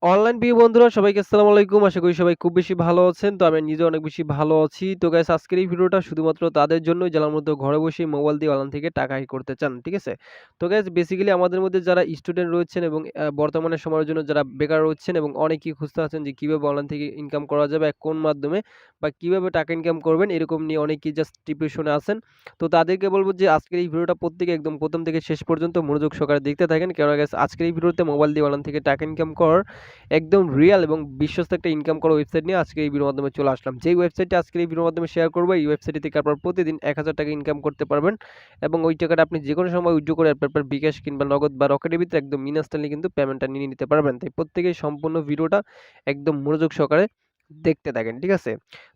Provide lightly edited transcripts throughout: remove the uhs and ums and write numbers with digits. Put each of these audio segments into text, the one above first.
Online প্রিয় বন্ধুরা সবাইকে আসসালামু আলাইকুম। আশা করি সবাই খুব বেশি ভালো আছেন। তো আমি নিজেও অনেক বেশি ভালো আছি। তো গাইস আজকের এই ভিডিওটা শুধুমাত্র তাদের জন্যই যারা মূলত ঘরে বসেই মোবাইল দিয়ে অনলাইন থেকে টাকা আয় করতে চান। ঠিক আছে? তো গাইস বেসিক্যালি আমাদের মধ্যে যারা স্টুডেন্ট রয়েছেন এবং বর্তমানে সময়ের জন্য যারা বেকার রয়েছেন এবং অনেকেই খুঁজতে আছেন যে কিভাবে অনলাইন থেকে ইনকাম করা যাবে, কোন মাধ্যমে বা কিভাবে টাকা ইনকাম করবেন এরকম নিয়ে অনেকেই জাস্ট ডিপ্রেশনে আছেন। তো তাদেরকে বলব যে আজকের এই ভিডিওটা প্রত্যেকে একদম ১ম থেকে শেষ পর্যন্ত মনোযোগ সহকারে দেখতে থাকেন। কেননা গাইস আজকের এই ভিডিওতে মোবাইল দিয়ে অনলাইন থেকে টাকা ইনকাম করার একদম রিয়াল এবং বিশ্বস্ত একটা ইনকাম করা ওয়েবসাইট নিয়ে আজকে এই ভিডিওর মাধ্যমে চলে আসলাম। যেই ওয়েবসাইটটা আজকের এই ভিডিওর মাধ্যমে শেয়ার করব, এই ওয়েবসাইট থেকে আপনারা প্রতিদিন ৳১,০০০ ইনকাম করতে পারবেন এবং ওই টাকাটা আপনি যেকোনো সময় উইথড্র করে আপনার বিকাশ কিংবা নগদ বা রকেটের ভিতরে একদম ইনস্ট্যান্টলি কিন্তু পেমেন্টটা নিয়ে নিতে পারবেন। তাই প্রত্যেকেই সম্পূর্ণ ভিডিওটা একদম মনোযোগ সহকারে দেখতে থাকেন। ঠিক আছে?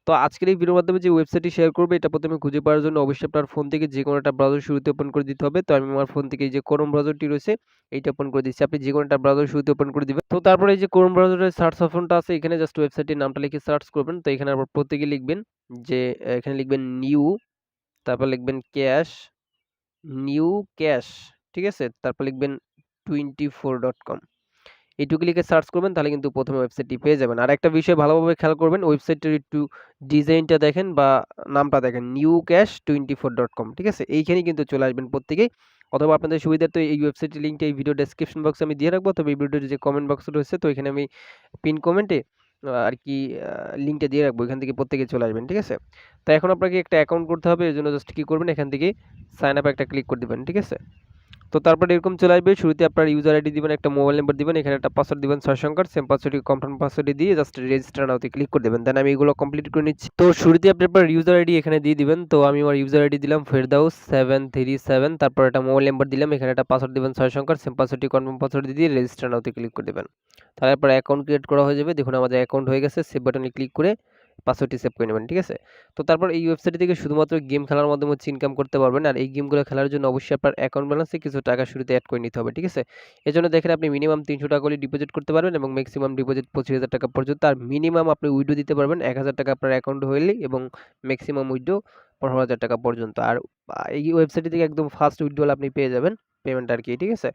তো আজকের এই ভিডিওর মাধ্যমে যে ওয়েবসাইটটি শেয়ার করব এটা প্রথমে খুঁজে পাওয়ার জন্য অবশ্যই আপনার ফোন থেকে যেকোনো একটা ব্রাউজার শুরুতে ওপেন করে দিতে হবে। তো আমি আমার ফোন থেকে এই যে ক্রোম ব্রাউজারটি রয়েছে এইটা ওপেন করে দিচ্ছি। আপনি যেকোনো একটা ব্রাউজার শুরুতে ওপেন করে দিবেন। তো তারপরে এই যে ক্রোম ব্রাউজারের সার্চ অপশনটা আছে এখানে জাস্ট ওয়েবসাইটটির নামটা লিখে সার্চ করবেন। তো এখানে আবার প্রত্যেকে লিখবেন যে এখানে লিখবেন নিউ, তারপর লিখবেন নিউ ক্যাশ। ঠিক আছে? তারপর লিখবেন 24.com। এইটুকু লিখে সার্চ করবেন তাহলে কিন্তু প্রথমে ওয়েবসাইটটি পেয়ে যাবেন। আর একটা বিষয় ভালোভাবে খেয়াল করবেন, ওয়েবসাইটের একটু ডিজাইনটা দেখেন বা নামটা দেখেন newcash24.com। ঠিক আছে? এইখানেই কিন্তু চলে আসবেন প্রত্যেকেই, অথবা আপনাদের সুবিধার্থে এই ওয়েবসাইটের লিঙ্কটা এই ভিডিও ডেসক্রিপশন বক্সে আমি দিয়ে রাখবো। তবে এই ভিডিওর যে কমেন্ট বক্স রয়েছে তো এখানে আমি পিন কমেন্টে আর কি লিঙ্কটা দিয়ে রাখবো। এখান থেকে প্রত্যেকে চলে আসবেন। ঠিক আছে? তো এখন আপনাকে একটা অ্যাকাউন্ট করতে হবে। এজন্য জাস্ট কি করবেন, এখান থেকে সাইন আপ একটা ক্লিক করে দিবেন। ঠিক আছে? তো তারপরে এরকম চলে আসবে। শুরুতে আপনার ইউজার আইডি দিবেন, একটা মোবাইল নাম্বার দিবেন, এখানে একটা পাসওয়ার্ড দিবেন ৬ সংখ্যার। সেম পাসওয়ার্ডটি কনফার্ম পাসওয়ার্ডটি দিয়ে জাস্ট রেজিস্টার নাওতে ক্লিক করে দেবেন। দেন আমি এগুলো কমপ্লিট করে নিচ্ছি। তো শুরুতে আপনি আপনার ইউজার আইডি এখানে দিয়ে দিবেন। তো আমি আমার ইউজার আইডি দিলাম ফেরদাউস 737, তারপর একটা মোবাইল নাম্বার দিলাম, এখানে একটা পাসওয়ার্ড দিবেন ৬ সংখ্যার। সেম পাসওয়ার্ডটি কনফার্ম পাসওয়ার্ড দিয়ে রেজিস্টার নাওতে ক্লিক করে দেবেন। তারপর অ্যাকাউন্ট ক্রিয়েট করা হয়ে যাবে। দেখুন আমাদের অ্যাকাউন্ট হয়ে গেছে। সেভ বাটনে ক্লিক করে পাসওয়ার্ডটি সেভ করে নেবেন। ঠিক আছে? তো তারপর এই ওয়েবসাইট থেকে শুধুমাত্র গেম খেলার মাধ্যমে ইনকাম করতে পারবেন। আর এই গেমগুলো খেলার জন্য অবশ্যই আপনার অ্যাকাউন্ট ব্যালেন্সে কিছু টাকা শুরুতে এড করে নিতে হবে। ঠিক আছে? এজন্য দেখেন আপনি মিনিমাম ৳৩০০ করে ডিপোজিট করতে পারবেন এবং ম্যাক্সিমাম ডিপোজিট ৳২৫,০০০ পর্যন্ত। আর মিনিমাম আপনি উইথড্র দিতে পারবেন ৳১,০০০ আপনার অ্যাকাউন্টে হইলেই এবং ম্যাক্সিমাম উইথড্র ৳১৫,০০০ পর্যন্ত। আর এই ওয়েবসাইট থেকে একদম ফার্স্ট উইথড্রল আপনি পেয়ে যাবেন পেমেন্ট আর কি। ঠিক আছে?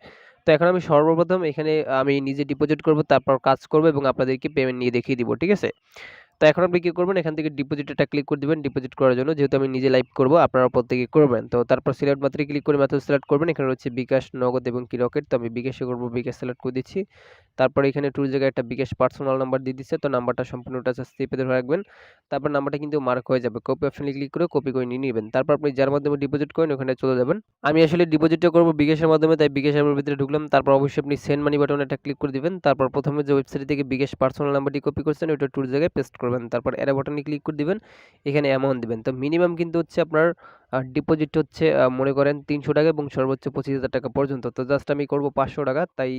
তো এখন আমি সর্বপ্রথম এখানে আমি নিজে ডিপোজিট করব, তারপর কাজ করব এবং আপনাদেরকে পেমেন্ট নিয়ে দেখিয়ে দিব। ঠিক আছে? তো এখন আপনি কি করবেন, এখান থেকে ডিপোজিট এটা ক্লিক করে দিবেন ডিপোজিট করার জন্য। যেহেতু আমি নিজে লাইভ করব আপনারা প্রত্যেকেই করবেন। তো তারপর সিলেক্ট মাত্রে ক্লিক করে মেথড সিলেক্ট করবেন। এখানে রয়েছে বিকাশ, নগদ এবং কি রকেট। তো আমি বিকাশে করব, বিকাশ সিলেক্ট করে দিচ্ছি। তারপর এখানে টুর জায়গায় একটা বিকাশ পার্সোনাল নাম্বার দিয়ে দিচ্ছে। তো নাম্বারটা সম্পূর্ণটা জাস্ট চেপে ধরে রাখবেন। তারপর নাম্বারটা কিন্তু মার্ক হয়ে যাবে। কপি অপশনে ক্লিক করে কপি করে নিয়ে নেবেন। তারপর আপনি যার মাধ্যমে ডিপোজিট করেন ওখানে চলে যাবেন। আমি আসলে ডিপোজিটটা করব বিকাশের মাধ্যমে, তাই বিকাশ অ্যাপের ভিতরে ঢুকলাম। তারপর অবশ্যই আপনি সেন্ড মানি বাটনে একটা ক্লিক করে দিবেন। তারপর প্রথমে যে ওয়েবসাইট থেকে বিকাশ পার্সোনাল নাম্বারটি কপি করছেন ওটা টুর জায়গায় পেস্ট করবেন। তারপর অ্যারো বাটনে ক্লিক করে দিবেন। এখানে অ্যামাউন্ট দিবেন। তো মিনিমাম কিন্তু হচ্ছে আপনার ডিপোজিট হচ্ছে মনে করেন ৳৩০০ এবং সর্বোচ্চ ৳২৫,০০০ পর্যন্ত। তো জাস্ট আমি করব ৳৫০০। তাই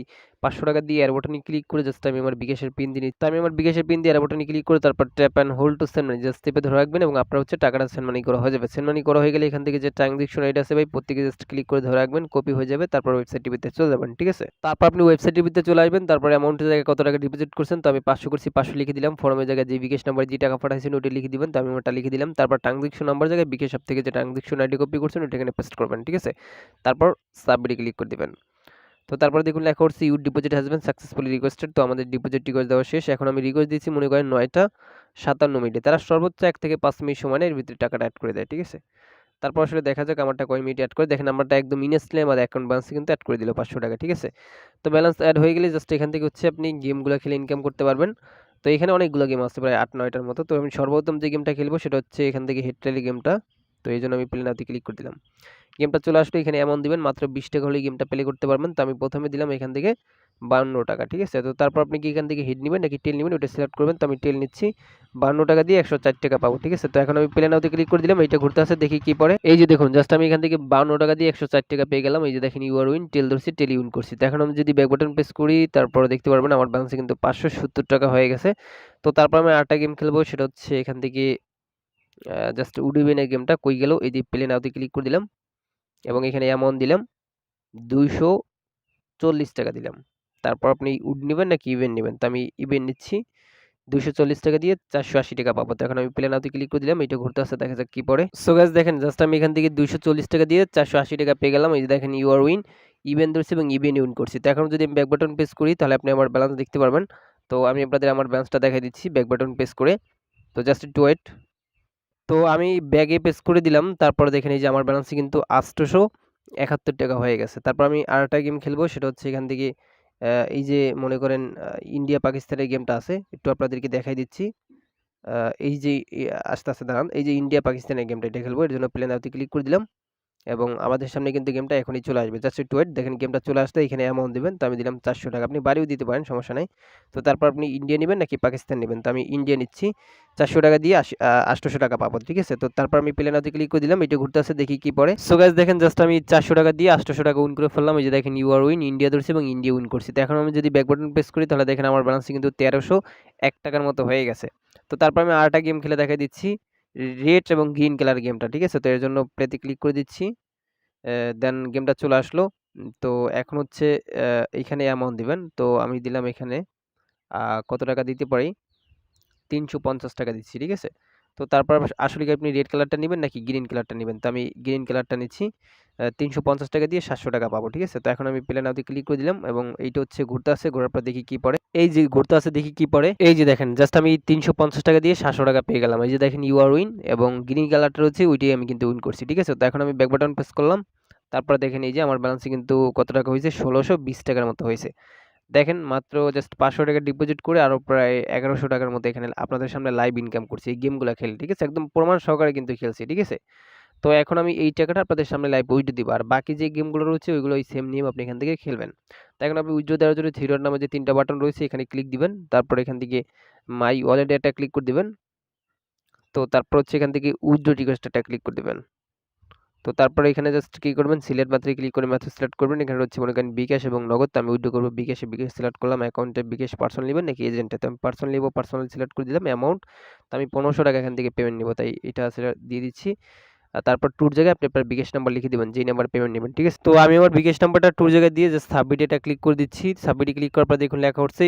৳৫০০ দিয়ে অ্যারো বাটনে ক্লিক করে জাস্ট আমি আমার বিকাশের পিন দিয়ে নিচ্ছি। তো আমি আমার বিকাশের পিন দিয়ে অ্যারো বাটনে ক্লিক করে তারপর tap and hold to send money just চেপে ধরে রাখবেন এবং আপনার হচ্ছে টাকাটা সেন্ড মানি করা হয়ে যাবে। সেন্ড মানি করা হয়ে গেলে এখান থেকে যে ট্রানজাকশন আইডি আছে ভাই প্রত্যেকে জাস্ট ক্লিক করে ধরে রাখবেন, কপি হয়ে যাবে। তারপর ওয়েবসাইটের ভিতরে চলে যাবেন। ঠিক আছে? তারপর আপনি ওয়েবসাইটের ভিতরে চলে আসবেন। তারপর অ্যামাউন্টের জায়গায় কত টাকা ডিপোজিট করছেন, তো আমি ৫০০ করছি, ৫০০ লিখে দিলাম। ফর্মের জায়গায় যে বিকাশ নাম্বার যে টাকা পাঠাইছেন ওটা লিখে দিবেন। তো আমি ওটা লিখে দিলাম। তারপর ট্রানজাকশন নাম্বার জায়গায় বিকাশ অ্যাপ থেকে যে ট্রানজাকশন আইডি কপি করছেন ওটা এখানে পেস্ট করবেন। ঠিক আছে? তারপর সাবমিটে ক্লিক করে দিবেন। তো তারপরে দেখুন লেখা হচ্ছে your deposit has been successfully requested. তো আমাদের ডিপোজিট রিকোয়েস্ট দেওয়া শেষ। এখন আমি রিকোয়েস্ট দিচ্ছি মনে করেন ৯টা ৫৭ মিনিটে। তারা সর্বোচ্চ ১ থেকে ৫ মিনিট সময় নেয়, এর ভিতরে টাকাটা অ্যাড করে দেয়। ঠিক আছে? তারপর আসলে দেখা যাক আমারটা কয় মিনিট অ্যাড করে। দেখেন আমারটা একদম ইনস্ট্যান্টলি আমার অ্যাকাউন্ট ব্যালেন্সে কিন্তু অ্যাড করে দিল ৳৫০০। ঠিক আছে? তো ব্যালেন্স অ্যাড হয়ে গেলে জাস্ট এখান থেকে হচ্ছে আপনি গেমগুলো খেলে ইনকাম করতে পারবেন। তো এখানে অনেকগুলো গেম আছে প্রায় ৮-৯টার মতো। তো আমি সর্বপ্রথম যে গেমটা খেলবো সেটা হচ্ছে এখান থেকে হেড টেলি গেমটা। তো এইজন্য আমি প্লে নাওতে ক্লিক করে দিলাম। গেমটা চলে আসলো, এখানে অ্যামাউন্ট দিবেন মাত্র ৳২০ হলেই গেমটা প্লে করতে পারবেন। তো আমি প্রথমে দিলাম এখান থেকে ৳৫২। ঠিক আছে? তো তারপর আপনি কি এখান থেকে হেড নিবেন নাকি টেল নিবেন ওটা সিলেক্ট করবেন। তো আমি টেল নিচ্ছি। ৳৫২ দিয়ে ৳১০৪ পাবো। ঠিক আছে? তো এখন আমি প্লে নাওতে ক্লিক করে দিলাম। এইটা ঘুরতে আছে, দেখি কি পড়ে। এই যে দেখুন জাস্ট আমি এখান থেকে ৳৫২ দিয়ে ৳১০৪ পেয়ে গেলাম। এই যে দেখেন ইউ আর উইন, টেল ধরছি, টেল উইন করছি। তো এখন আমি যদি ব্যাক বাটন প্রেস করি তারপরে দেখতে পারবেন আমার ব্যালেন্সে কিন্তু ৳৫৭০ হয়ে গেছে। তো তারপর আমি আরেকটা গেম খেলবো, সেটা হচ্ছে এখান থেকে জাস্ট উডুবিনের গেমটা কই গেল, এই যে প্লে নাওতে ক্লিক করে দিলাম এবং এখানে অ্যামাউন্ট দিলাম ৳২৪০ দিলাম। তারপর আপনি উড নিবেন নাকি ইভেন নিবেন? তো আমি ইভেন নিচ্ছি। ৳২৪০ দিয়ে ৳৪৮০ পাবো। তো এখন আমি প্লে নাওতে ক্লিক করে দিলাম। এটা ঘুরতে আসছে, দেখা যাক কি পড়ে। সো গাইস দেখেন জাস্ট আমি এখান থেকে ৳২৪০ দিয়ে ৳৪৮০ পেয়ে গেলাম। এই যে দেখেন ইউ আর উইন, ইভেন ধরছি এবং ইভেন উইন করছি। তো এখন যদি আমি ব্যাক বাটন প্রেস করি তাহলে আপনি আমার ব্যালেন্স দেখতে পারবেন। তো আমি আপনাদের আমার ব্যালেন্সটা দেখাই দিচ্ছি ব্যাক বাটন প্রেস করে। তো জাস্ট একটু ওয়েট। তো আমি ব্যাগে প্রেস করে দিলাম। তারপরে দেখেন এই যে আমার ব্যালেন্সে কিন্তু ৳৮৭১ হয়ে গেছে। তারপর আমি আরেকটা গেম খেলবো, সেটা হচ্ছে এখান থেকে এই যে মনে করেন ইন্ডিয়া পাকিস্তানের গেমটা আছে, একটু আপনাদেরকে দেখাই দিচ্ছি। আ এই যে আস্তে, আস্তে দাঁড়ান। এই যে ইন্ডিয়া পাকিস্তানের গেমটা, এটা খেলবো। এর জন্য প্লে নাও তে ক্লিক করে দিলাম এবং আমাদের সামনে কিন্তু গেমটা এখনই চলে আসবে। জাস্ট একটু ওয়েট। দেখেন গেমটা চলে আসলে এখানে অ্যামাউন্ট দিবেন। তো আমি দিলাম ৳৪০০। আপনি বাড়িও দিতে পারেন, সমস্যা নাই। তো তারপর আপনি ইন্ডিয়া নিবেন নাকি পাকিস্তান নিবেন? তো আমি ইন্ডিয়া নিচ্ছি। ৳৪০০ দিয়ে ৳৮০০ পাবো। ঠিক আছে? তো তারপর আমি প্লে নাও তে ক্লিক করে দিলাম। এটা ঘুরতে আছে, দেখি কি পড়ে। সো গাইস দেখেন জাস্ট আমি ৳৪০০ দিয়ে ৳৮০০ উইন করে ফেললাম। এই যে দেখেন ইউ আর উইন, ইন্ডিয়া ধরছি এবং ইন্ডিয়া উইন করছি। তো এখন আমি যদি ব্যাক বাটন প্রেস করি তাহলে দেখেন আমার ব্যালেন্স কিন্তু ৳১৩০১ মতো হয়ে গেছে। তো তারপর আমি আরেকটা গেম খেলে দেখাই দিচ্ছি। রেড এবং গ্রিন কালার গেমটা। ঠিক আছে? তো এর জন্য প্লে তে ক্লিক করে দিচ্ছি। দেন গেমটা চলে আসলো। তো এখন হচ্ছে এইখানে অ্যামাউন্ট দিবেন। তো আমি দিলাম এখানে আ কত টাকা দিতে পারি? ৳৩৫০ দিচ্ছি। ঠিক আছে? তো তারপর আসলে কি আপনি রেড কালারটা নিবেন নাকি গ্রিন কালারটা নিবেন? তো আমি গ্রিন কালারটা নিচ্ছি। ৳৩৫০ দিয়ে ৳৭০০ পাবো। ঠিক আছে? তো এখন আমি প্লে নাও তে ক্লিক করে দিলাম এবং এইটা হচ্ছে ঘুরতে আছে। ঘোরার পর দেখি কি পড়ে। এই যে ঘুরতে আছে, দেখি কি পড়ে। এই যে দেখেন জাস্ট আমি ৳৩৫০ দিয়ে ৳৭০০ পেয়ে গেলাম। এই যে দেখেন ইউ আর উইন এবং গ্রিন কালারটা রয়েছে, ওইটাই আমি কিন্তু উইন করছি। ঠিক আছে? তো এখন আমি ব্যাক বাটন প্রেস করলাম। তারপরে দেখেন এই যে আমার ব্যালেন্সে কিন্তু কত টাকা হইছে? ৳১৬২০ মতো হইছে। দেখেন মাত্র জাস্ট ৳৫০০ ডিপোজিট করে আরো প্রায় ৳১১০০ মতো এখানে আপনাদের সামনে লাইভ ইনকাম করছি এই গেমগুলা খেলে। ঠিক আছে? একদম প্রমাণ সহকারে কিন্তু খেলছি। ঠিক আছে? তো এখন আমি এই টাকাটা আপনাদের সামনে লাইভ উইথড্র দিব। আর বাকি যে গেমগুলো রয়েছে ওইগুলো ওই সেম নিয়ম আপনি এখান থেকে খেলবেন। তো এখন আপনি উইথড্র দেওয়ার জন্য থ্রি ডট নামে যে ৩ টা বাটন রয়েছে এখানে ক্লিক দিবেন। তারপর এখান থেকে মাই ওয়ালেট এটা ক্লিক করে দিবেন। তো তারপর হচ্ছে এখান থেকে উইথড্র রিকোয়েস্ট এটা ক্লিক করে দিবেন। তো তারপরে এখানে জাস্ট কি করবেন, সিলেক্ট মাত্রই ক্লিক করে মেথড সিলেক্ট করবেন। এখানে হচ্ছে মনে করেন বিকাশ এবং নগদ। তো আমি উইথড্র করব বিকাশে, বিকাশ সিলেক্ট করলাম। অ্যাকাউন্টে বিকাশ পার্সোনাল নিবেন নাকি এজেন্টে? তো আমি পার্সোনাল নিব, পার্সোনাল সিলেক্ট করে দিলাম। অ্যামাউন্ট তো আমি ৳১৫০০ এখান থেকে পেমেন্ট নিব, তাই এটা আসলে দিয়ে দিচ্ছি। তারপর টুর জায়গায় আপনি আপনার বিকাশ নাম্বার লিখে দিবেন, যেই নাম্বারে পেমেন্ট নেবেন। ঠিক আছে? তো আমি আমার বিকাশ নাম্বারটা টুর জায়গায় দিয়ে জাস্ট সাবমিট এটা ক্লিক করে দিচ্ছি। সাবমিটে ক্লিক করার পর দেখুন লেখা উঠছে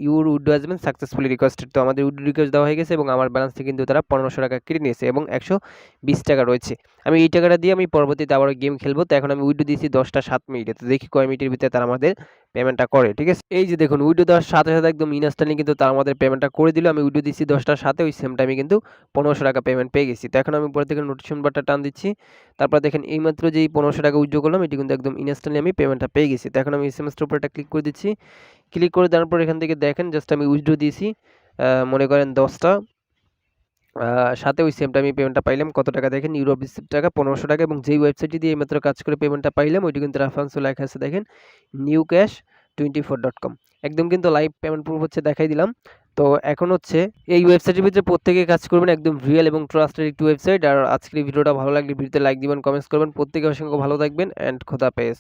your withdraw has been successfully requested. তো আমাদের উইথড্র রিকোয়েস্ট দেওয়া হয়ে গেছে এবং আমার ব্যালেন্স থেকে কিন্তু তারা ৳১৫০০ কেটে নিয়েছে এবং ৳১২০ রয়েছে। আমি এই টাকাটা দিয়ে আমি পরবর্তীতে আবারও গেম খেলবো। তো এখন আমি উইথড্র দিয়েছি ১০টা ৭ মিনিটে। তো দেখি কয় মিনিটের ভিতরে তারা আমাদের পেমেন্টটা করে। ঠিক আছে? এই যে দেখুন উইথড্র দেওয়ার সাথে, সাথে একদম ইনস্ট্যান্টলি কিন্তু তারা আমাদের পেমেন্টটা করে দিল। আমি উইথড্র দিচ্ছি ১০টা ৭ ওই সেম টাইমে কিন্তু ৳১৫০০ পেমেন্ট পেয়ে গেছি। তো এখন আমি উপর থেকে নোটিফিকেশন বারটা টান দিচ্ছি। তারপর দেখেন এইমাত্র যেই ৳১৫০০ উইথড্র করলাম এটি কিন্তু একদম ইনস্ট্যান্টলি আমি পেমেন্টটা পেয়ে গেছি। তো এখন আমি এসএমএস এর উপর এটা ক্লিক করে দিচ্ছি। ক্লিক করে দেওয়ার পর এখান থেকে দেখেন জাস্ট আমি উইথড্র দিয়েছি। মনে করেন ১০ টা সাথে ওই সেম টাইমে পেমেন্টটা পাইলাম। কত টাকা দেখেন ইউরোপ রিসিপ্ট টাকা ৳১৫০০ এবং যেই ওয়েবসাইটটি দিয়ে এইমাত্র কাজ করে পেমেন্টটা পাইলাম ওইটি কিন্তু রেফারেন্সে লেখা আছে দেখেন newcash24.com একদম কিন্তু লাইভ পেমেন্ট প্রুফ হচ্ছে দেখাই দিলাম। তো এখন হচ্ছে এই ওয়েবসাইটের ভিতরে প্রত্যেকে কাজ করবেন, একদম রিয়েল এবং ট্রাস্টেড একটি ওয়েবসাইট। আর আজকের এই ভিডিওটা ভালো লাগলে ভিডিওতে লাইক দিবেন, কমেন্টস করবেন। প্রত্যেকে অসংখ্য ভালো থাকবেন অ্যান্ড খোদাফেজ।